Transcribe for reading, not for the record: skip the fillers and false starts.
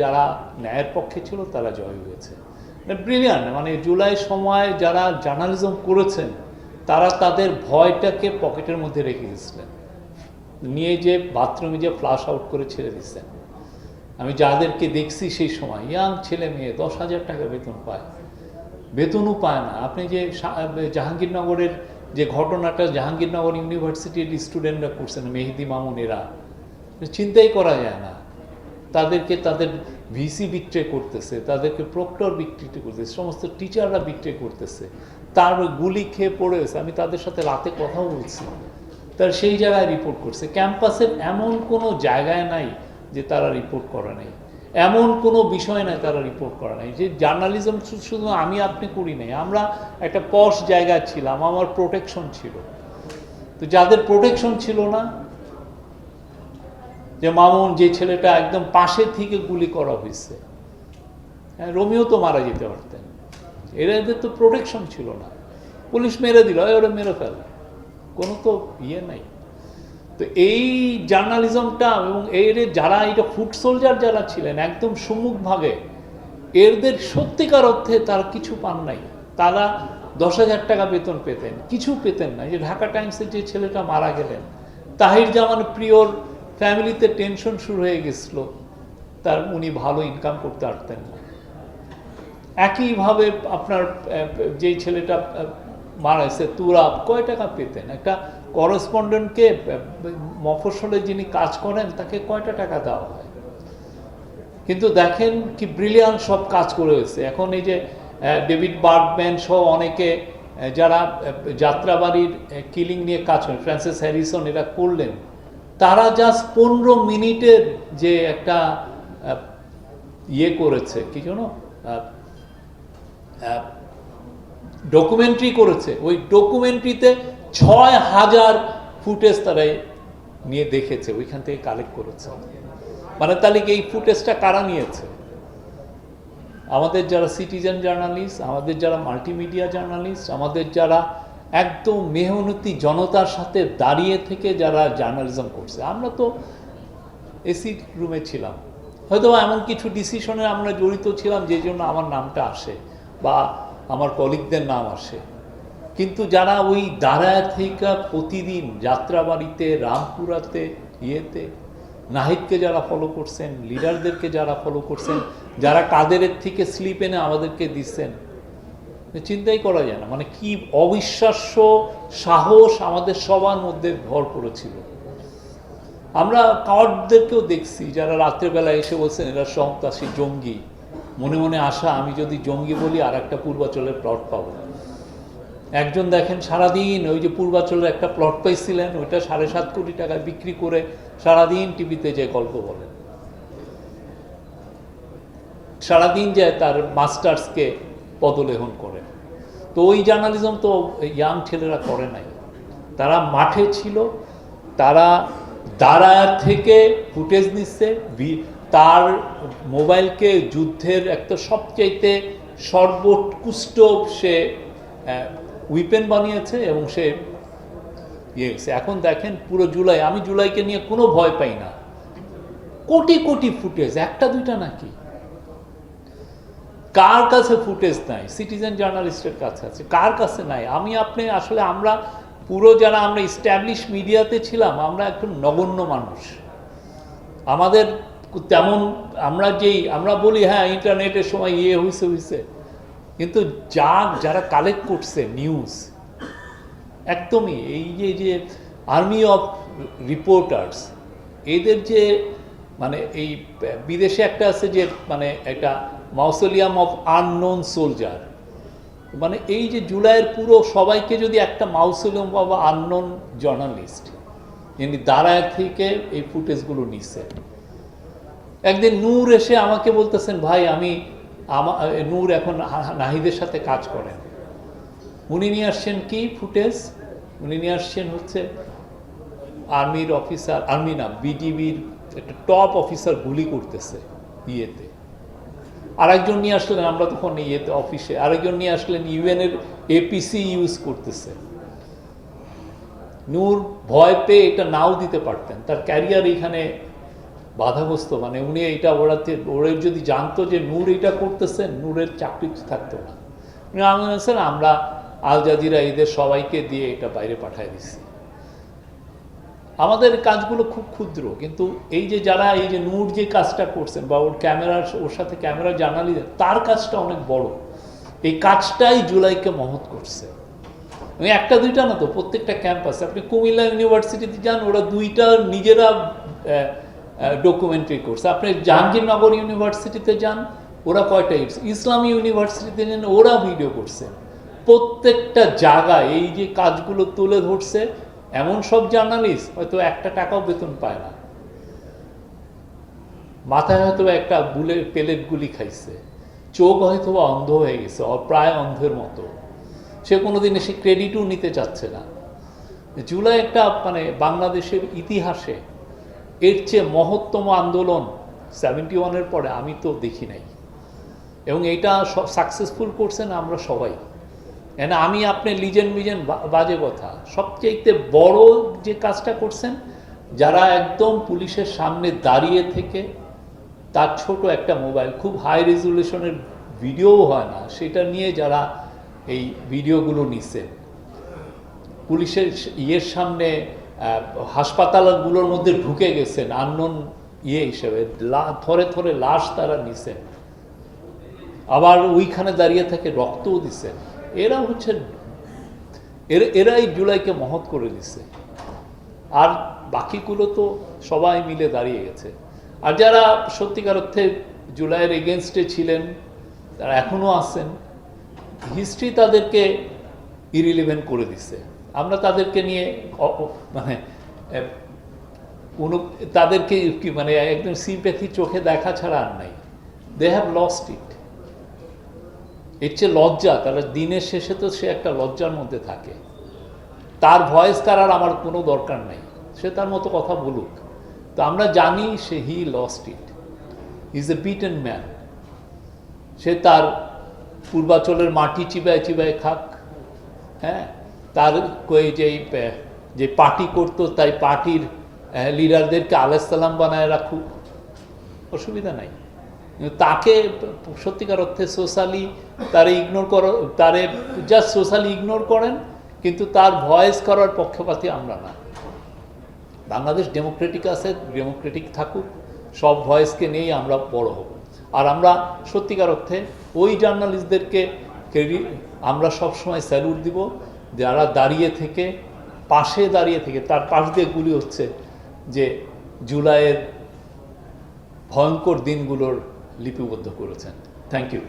যারা ন্যায়ের পক্ষে ছিল তারা জয় হয়েছে। ব্রিলিয়ান্ট, মানে জুলাই সময় যারা জার্নালিজম করেছেন তারা তাদের ভয়টাকে পকেটের মধ্যে রেখে দিয়েছিলেন, নিয়ে যে বাথরুমে যে ফ্লাশ আউট করে ছেড়ে দিচ্ছেন। আমি যাদেরকে দেখছি সেই সময় ইয়াং ছেলে মেয়ে 10,000 টাকা বেতন পায়, বেতনও পায় না। আপনি যে জাহাঙ্গীরনগরের যে ঘটনাটা জাহাঙ্গীরনগর ইউনিভার্সিটির স্টুডেন্টরা করছেন, মেহেদি মামুন, এরা চিন্তাই করা যায় না। তাদেরকে তাদের ভিসি বিক্রি করতেছে, তাদেরকে প্রক্টর বিক্রি করতেছে, সমস্ত টিচাররা বিক্রি করতেছে, তার গুলি খেয়ে পড়েছে। আমি তাদের সাথে রাতে কথাও বলছি, তার সেই জায়গায় রিপোর্ট করছে। ক্যাম্পাসের এমন কোনো জায়গায় নাই যে তারা রিপোর্ট করে নাই, এমন কোনো বিষয় নাই তারা রিপোর্ট করে নাই। যে জার্নালিজম শুধু আমি আপনি করি নাই, আমরা একটা পশ জায়গায় ছিলাম, আমার প্রোটেকশন ছিল। তো যাদের প্রোটেকশন ছিল না, যে মামুন, যে ছেলেটা একদম পাশে থেকে গুলি করা হয়েছে, হ্যাঁ, রোমিও তো মারা যেতে পারতেন, এদের তো প্রোটেকশন ছিল না, পুলিশ মেরে দিল, ওরা মেরে ফেল, কোনো তো ইয়ে নাই। তো এই জার্নালিজমটা এবং এর যারা এটা ফুট সোলজার যারা ছিলেন একদম সম্মুখভাগে, এদের সত্যিকার অর্থে তার কিছু পান নাই। তারা 10,000 টাকা বেতন পেতেন, কিছু পেতেন না। যে ঢাকা টাইমসের যে ছেলেটা মারা গেলেন, তাহির জামান প্রিয়র ফ্যামিলিতে টেনশন শুরু হয়ে গেছিল, তার উনি ভালো ইনকাম করতে পারতেন না। একইভাবে আপনার যেই ছেলেটা মারা গেছে তুরাব, কয় টাকা পেতেন? একটা করেসপন্ডেন্টকে মফস্বলে যিনি কাজ করেন তাকে কয়টা টাকা দেওয়া হয়? কিন্তু দেখেন কি ব্রিলিয়ান্ট সব কাজ করে হয়েছে। এখন এই যে ডেভিড বার্গম্যান সহ অনেকে যারা যাত্রাবাড়ির কিলিং নিয়ে কাজ করেন, ফ্রান্সিস হ্যারিসন, এরা করলেন, তারা জাস্ট 15 মিনিটের যে একটা ইয়ে করেছে, কি জানো, ডকুমেন্টারি করেছে। ওই ডকুমেন্টারিতে 6,000 ফুটেজ তারাই নিয়ে দেখেছে, ওইখান থেকে কালেক্ট করেছে। মানে তাহলে এই ফুটেজটা কারা নিয়েছে? আমাদের যারা সিটিজেন জার্নালিস্ট, আমাদের যারা মাল্টিমিডিয়া জার্নালিস্ট, আমাদের যারা একদম মেহনতি জনতার সাথে দাঁড়িয়ে থেকে যারা জার্নালিজম করছে। আমরা তো এসি রুমে ছিলাম, হয়তো এমন কিছু ডিসিশনে আমরা জড়িত ছিলাম যে জন্য আমার নামটা আসে বা আমার কলিগদের নাম আসে। কিন্তু যারা ওই দাঁড়ায় থেকে প্রতিদিন যাত্রাবাড়িতে, রামপুরাতে, ইয়েতে, নাহিদকে যারা ফলো করছেন, লিডারদেরকে যারা ফলো করছেন, যারা কাদেরের থেকে স্লিপ এনে আমাদেরকে দিচ্ছেন, চিন্তাই করা যায় না। মানে কি অবিশ্বাস্য সাহস আমাদের সবার মধ্যে ভর করেছিল। আমরা কাওয়ার্ডদেরকেও দেখছি যারা রাত্রেবেলা এসে বলছেন এরা সন্ত্রাসী, জঙ্গি। মনে মনে আশা, আমি যদি জঙ্গি বলি আর একটা পূর্বাচলের প্লট পাবো। একজন দেখেন সারাদিন ওই যে পূর্বাচলের একটা প্লট পাইছিলেন, ওইটা 7.5 কোটি টাকায় বিক্রি করে সারাদিন টিভিতে যে গল্প বলেন, সারাদিন যায় তার মাস্টার্সকে পদলেহন করে। তো ওই জার্নালিজম তো ইয়াং ছেলেরা করে নাই, তারা মাঠে ছিল, তারা দাঁড়ায় থেকে ফুটেজ নিচ্ছে। তার মোবাইলকে যুদ্ধের একটা সবচাইতে সর্বোৎকৃষ্ট সে উইপেন বানিয়েছে এবং সে ইয়ে। এখন দেখেন পুরো জুলাই, আমি জুলাইকে নিয়ে কোনো ভয় পাই না। কোটি কোটি ফুটেজ, একটা দুইটা নাকি? কার কাছে ফুটেজ নাই? সিটিজেন জার্নালিস্টের কাছে আছে, কার কাছে নাই? আমি আপনি আসলে আমরা পুরো যারা আমরা ইস্টাবলিশ মিডিয়াতে ছিলাম, আমরা একটু নগণ্য মানুষ। আমাদের তেমন আমরা বলি হ্যাঁ ইন্টারনেটের সময় ইয়ে হয়েছে, কিন্তু যারা কালেক্ট করছে নিউজ, একদমই এই যে আর্মি অফ রিপোর্টার্স, এদের যে মানে এই বিদেশে একটা আছে যে মানে একটা মাউসোলিয়াম অফ আননোন সোলজার, মানে এই যে জুলাইয়ের পুরো সবাইকে যদি একটা মাউসোলিয়াম অফ আননোন জার্নালিস্ট, যিনি দাঁড়ায় থেকে এই ফুটেজগুলো নিচ্ছে। একদিন নূর এসে আমাকে বলতেছেন, ভাই নূর এখন নাহিদের সাথে কাজ করেন, উনি নিয়ে আসছেন কি ফুটেজ, উনি নিয়ে আসছেন হচ্ছে আর্মির অফিসার, আর্মি না বিডিবির একটা টপ অফিসার গুলি করতেছে ইয়েতে। আরেকজন নিয়ে আসলেন, আমরা তখন ইয়েতে অফিসে, আরেকজন নিয়ে আসলেন ইউএনের এপিসি ইউজ করতেছে। নূর ভয় পেয়ে এটা নাও দিতে পারতেন, তার ক্যারিয়ার এখানে বাধাগ্রস্ত, মানে উনি এইটা ওরা যদি জানতো যে নূর এটা করতেছেন, নূরের চাকরি থাকতো না। উনি বলছেন আমরা আল জাজিরা এদের সবাইকে দিয়ে এটা বাইরে পাঠিয়ে দিচ্ছি। আমাদের কাজগুলো খুব ক্ষুদ্র, কিন্তু এই যে যারা এই যে নূর যে কাজটা করছেন বা ওর সাথে ক্যামেরা জার্নালিজম, তার কাজটা অনেক বড়। এই কাজটাই জুলাইকে মহৎ করছে। একটা দুইটা না তো, প্রত্যেকটা ক্যাম্পাসে। আপনি কুমিল্লা ইউনিভার্সিটিতে যান, ওরা দুইটা নিজেরা ডকুমেন্টারি করছে। আপনি জাহাঙ্গীরনগর ইউনিভার্সিটিতে যান, ওরা কয়টা, ইসলামী ইউনিভার্সিটিতে যান, ওরা ভিডিও করছে। প্রত্যেকটা জায়গায় এই যে কাজগুলো তুলে ধরছে। এমন সব জার্নালিস্ট হয়তো একটা টাকাও বেতন পায় না, মাথায় হয়তো একটা পেলেট গুলি খাইছে, চোখ হয়তো অন্ধ হয়ে গেছে, প্রায় অন্ধের মতো। সে কোনোদিন এসে ক্রেডিটও নিতে চাচ্ছে না। জুলাই একটা মানে বাংলাদেশের ইতিহাসে এর চেয়ে মহত্তম আন্দোলন 71-এর পরে আমি তো দেখি নাই। এবং এইটা সাকসেসফুল করছেন আমরা সবাই। কেন আমি আপনি লিজেন্ড বাজে কথা, সবচেয়ে বড় যে কাজটা করছেন, যারা একদম পুলিশের সামনে দাঁড়িয়ে থেকে তার ছোট একটা মোবাইল, খুব হাই রেজুলেশনের ভিডিও হয় না, সেটা নিয়ে যারা এই ভিডিওগুলো নিছেন, পুলিশের সামনে হাসপাতালগুলোর মধ্যে ঢুকে গেছেন আননোন হিসেবে, থরে থরে লাশ তারা নিছেন, আবার ওইখানে দাঁড়িয়ে থেকে রক্তও দিছেন। এরা হচ্ছে এরাই জুলাইকে মহৎ করে দিছে। আর বাকিগুলো তো সবাই মিলে দাঁড়িয়ে গেছে। আর যারা সত্যিকার অর্থে জুলাইয়ের এগেনস্টে ছিলেন, তারা এখনও আছেন, হিস্ট্রি তাদেরকে ইরিলিভেন্ট করে দিছে। আমরা তাদেরকে নিয়ে মানে তাদেরকে কি মানে একদম সিম্প্যাথি চোখে দেখা ছাড়া আর নাই। They have lost it. এর চেয়ে লজ্জা, তারা দিনের শেষে তো সে একটা লজ্জার মধ্যে থাকে। তার ভয়েস কারার আমার কোনো দরকার নাই, সে তার মতো কথা বলুক। তো আমরা জানি সে he lost it, is a beaten man. সে তার পূর্বাচলের মাটি চিবায় চিবায় খাক, হ্যাঁ, তার যে পার্টি করতো তাই পার্টির লিডারদেরকে আলাইসাল্লাম বানায় রাখুক, অসুবিধা নাই। তাকে সত্যিকার অর্থে সোশ্যালি তারে ইগনোর করো, তারে জাস্ট সোশ্যালি ইগনোর করেন, কিন্তু তার ভয়েস করার পক্ষপাতী আমরা না। বাংলাদেশ ডেমোক্রেটিক আছে, ডেমোক্রেটিক থাকুক, সব ভয়েসকে নিয়েই আমরা বড় হব। আর আমরা সত্যিকার অর্থে ওই জার্নালিস্টদেরকে আমরা সবসময় স্যালুট দিব, যারা পাশে দাঁড়িয়ে থেকে তার পাশ দিয়ে গুলি হচ্ছে, যে জুলাইয়ের ভয়ঙ্কর দিনগুলোর লিপিবদ্ধ করেছেন। Thank you.